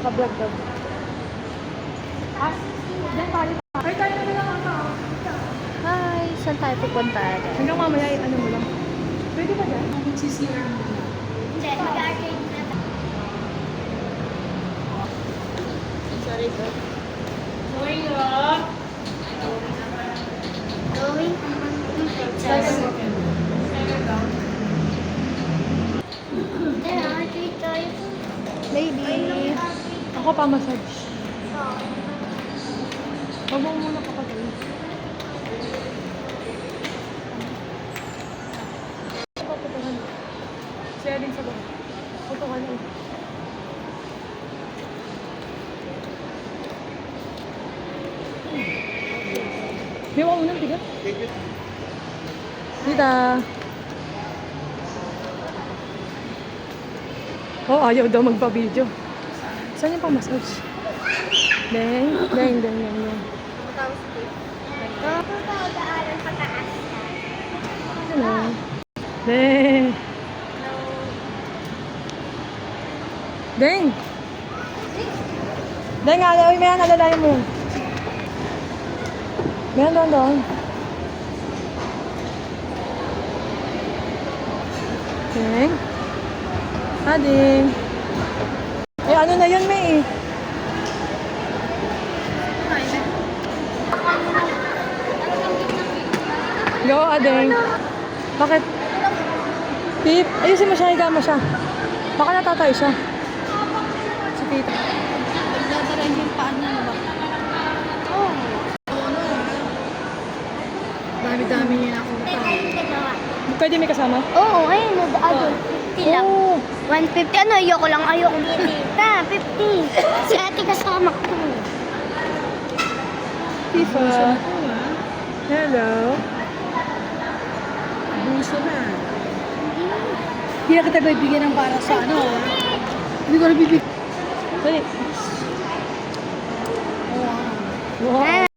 naka-vlog daw. Diyan tayo. Ay, tayo na lang ata. Hi, saan tayo pupunta? Hanggang mamaya, ano mo lang. Pwede ba dyan? Magsisiyar mo na. Hindi, mag-arcade na tayo. Sorry, sir. Going up. Going? Arcade tayo. Maybe. Ako pa massage. Huwag mo muna kapatid. Pupuntahan. Siya din sa baba. Pupuntahan eh. Di ba unang tigat? Dita. Oh, ayaw daw magpa-video. Saan yung pang-massage? Deng. Daanan pataas. Ano? Deng. Deng. Deng, uy, may alalayan mo. Meron doon. Deng. Deng. Eh, ano na yun, May? Go, Adeng. Bakit? Pip, ayusin mo siya, higa mo siya. Baka natatay siya. Si Pip. Dadarahin yung paan niya ba? Oo. Dami-dami niya ako. Pwede may kasama? Oo, ayun, adult. 50 lang. Oo. 150. Ano, ayoko lang. Ayoko 50. Ta, 50. Si ate kasama ko. Tifa. Hello. Buso na. Hindi na kita bibigyan ng para sa ano ah. Hindi ko na bibigyan. Dali. Oh, wow. Wow.